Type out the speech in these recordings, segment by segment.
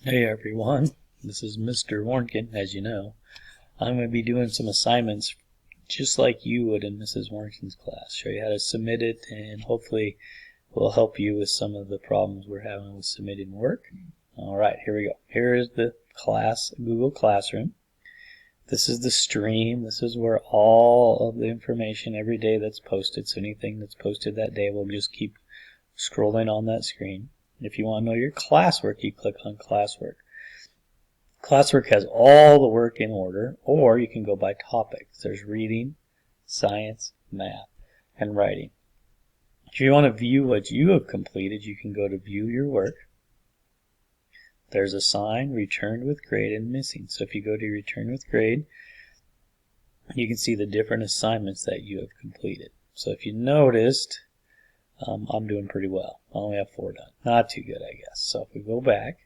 Hey everyone, this is Mr. Warnken, as you know. I'm going to be doing some assignments just like you would in Mrs. Warnken's class. Show you how to submit it, and hopefully will help you with some of the problems we're having with submitting work. Alright, here we go. Here is the class Google Classroom. This is the stream. This is where all of the information every day that's posted, so anything that's posted that day will just keep scrolling on that screen. If you want to know your classwork, you click on classwork. Classwork has all the work in order, or you can go by topics. There's reading, science, math, and writing. If you want to view what you have completed, you can go to view your work. There's assign, returned with grade, and missing. So if you go to return with grade, you can see the different assignments that you have completed. So if you noticed, I'm doing pretty well. I only have 4 done. Not too good, I guess. So if we go back,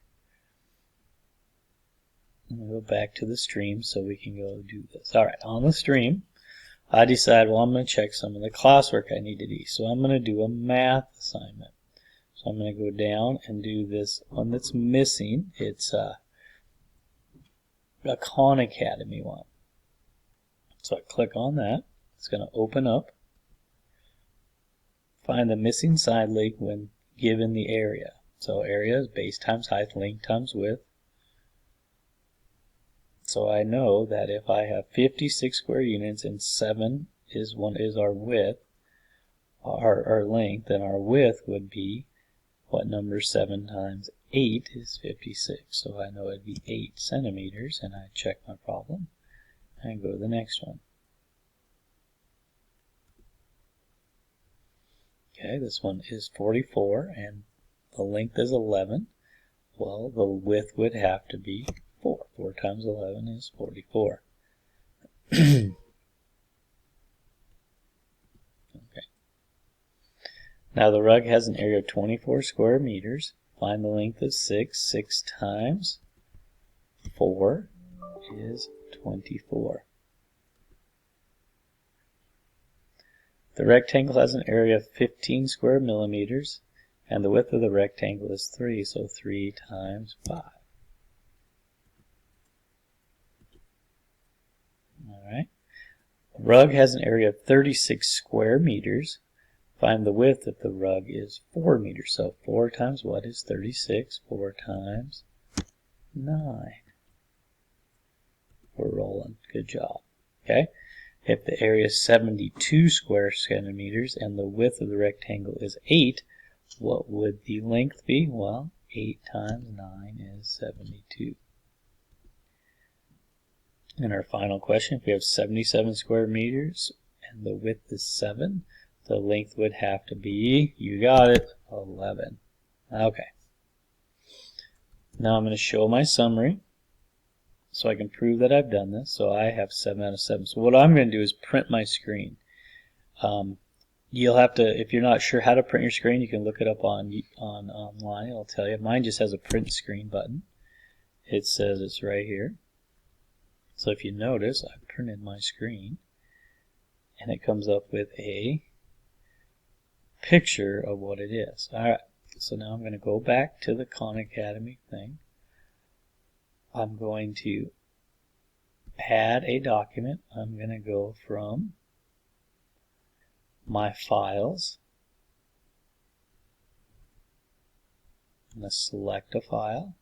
we'll go back to the stream so we can go do this. Alright, on the stream, I decide, well, I'm going to check some of the classwork I need to do. So I'm going to do a math assignment. So I'm going to go down and do this one that's missing. It's a Khan Academy one. So I click on that. It's going to open up. Find the missing side link when given the area. So area is base times height, length times width. So I know that if I have 56 square units and 7 is our width, our length, then our width would be what number 7 times 8 is 56. So I know it'd be 8 centimeters, and I check my problem and go to the next one. Okay, this one is 44 and the length is 11. Well, the width would have to be 4. 4 times 11 is 44. Okay. Now the rug has an area of 24 square meters. Find the length of 6. 6 times 4 is 24. The rectangle has an area of 15 square millimeters, and the width of the rectangle is 3, so 3 times 5. Alright. The rug has an area of 36 square meters. Find the width of the rug is 4 meters, so 4 times what is 36? 4 times 9. We're rolling. Good job. Okay. If the area is 72 square centimeters and the width of the rectangle is 8, what would the length be? Well, 8 times 9 is 72. And our final question, if we have 77 square meters and the width is 7, the length would have to be, you got it, 11. Okay. Now I'm going to show my summary so I can prove that I've done this. So I have 7 out of 7. So what I'm going to do is print my screen. You'll have to, if you're not sure how to print your screen, you can look it up online. It'll tell you. Mine just has a print screen button. It says it's right here. So if you notice, I printed my screen, and it comes up with a picture of what it is. Alright, so now I'm going to go back to the Khan Academy thing. I'm going to add a document. I'm going to go from my files. I'm going to select a file.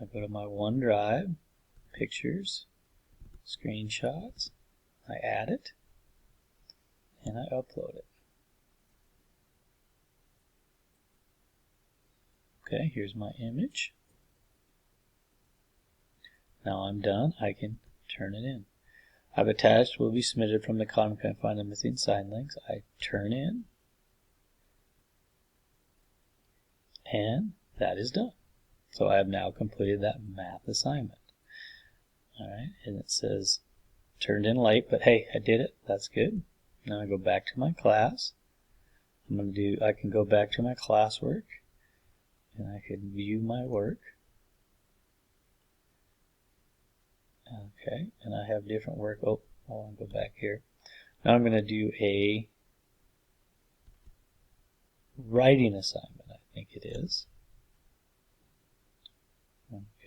I go to my OneDrive, pictures, screenshots. I add it, and I upload it. Okay, here's my image. Now I'm done. I can turn it in. I've attached will be submitted from the column. Can I find the missing side links? I turn in, and that is done. So I have now completed that math assignment. Alright, and it says turned in late, but hey, I did it. That's good. Now I go back to my class. I can go back to my classwork, and I can view my work. Okay, and I have different work. Oh, I want to go back here. Now I'm going to do a writing assignment, I think it is.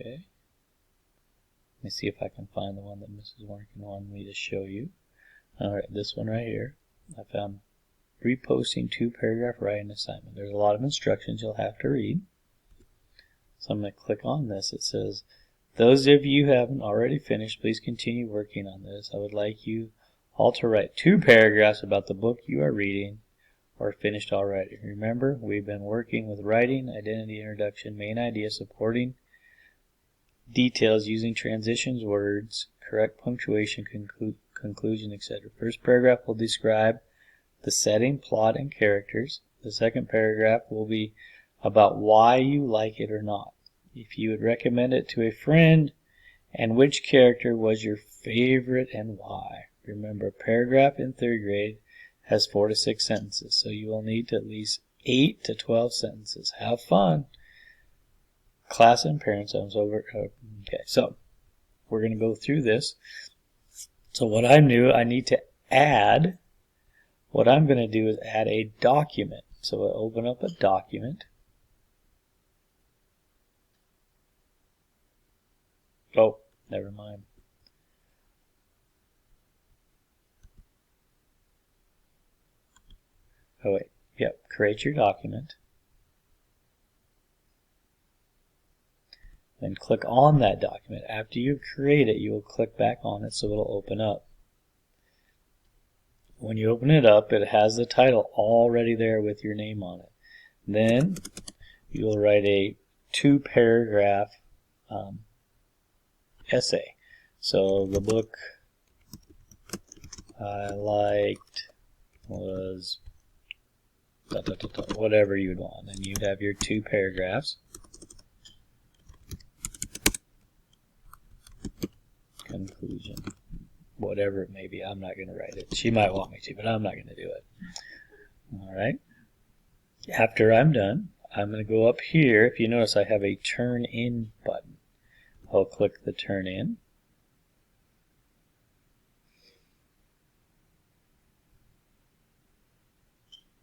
Okay. Let me see if I can find the one that Mrs. Warnken wanted me to show you. Alright, this one right here. I found reposting 2-paragraph writing assignment. There's a lot of instructions you'll have to read. So I'm going to click on this. It says, those of you who haven't already finished, please continue working on this. I would like you all to write 2 paragraphs about the book you are reading or finished already. Remember, we've been working with writing, identity, introduction, main idea, supporting details using transitions, words, correct punctuation, conclusion, etc. First paragraph will describe the setting, plot, and characters. The second paragraph will be about why you like it or not. If you would recommend it to a friend, and which character was your favorite and why. Remember, a paragraph in 3rd grade has 4 to 6 sentences, so you will need at least 8 to 12 sentences. Have fun. Class and parents, over. Okay, so we're going to go through this. So what I need to add, what I'm going to do is add a document. So I'll open up a document. Oh, never mind. Oh wait, yep, create your document. Then click on that document. After you create it, you will click back on it so it'll open up. When you open it up, it has the title already there with your name on it. Then you will write a 2-paragraph essay. So the book I liked was whatever you'd want. And you'd have your 2 paragraphs. Conclusion. Whatever it may be. I'm not going to write it. She might want me to, but I'm not going to do it. Alright. After I'm done, I'm going to go up here. If you notice, I have a turn in button. I'll click the turn in.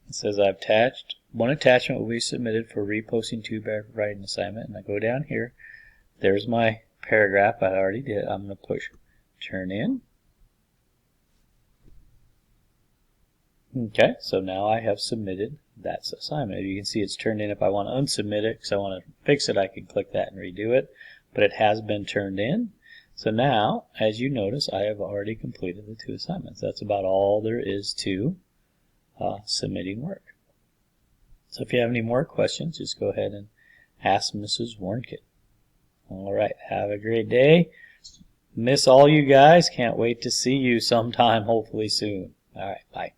It says I've attached. One attachment will be submitted for reposting 2-paragraph writing assignment. And I go down here. There's my paragraph I already did. I'm going to push turn in. Okay, so now I have submitted that assignment. You can see it's turned in. If I want to unsubmit it because I want to fix it, I can click that and redo it. But it has been turned in. So now, as you notice, I have already completed the 2 assignments. That's about all there is to submitting work. So if you have any more questions, just go ahead and ask Mrs. Warnken. Alright, have a great day. Miss all you guys. Can't wait to see you sometime, hopefully soon. Alright, bye.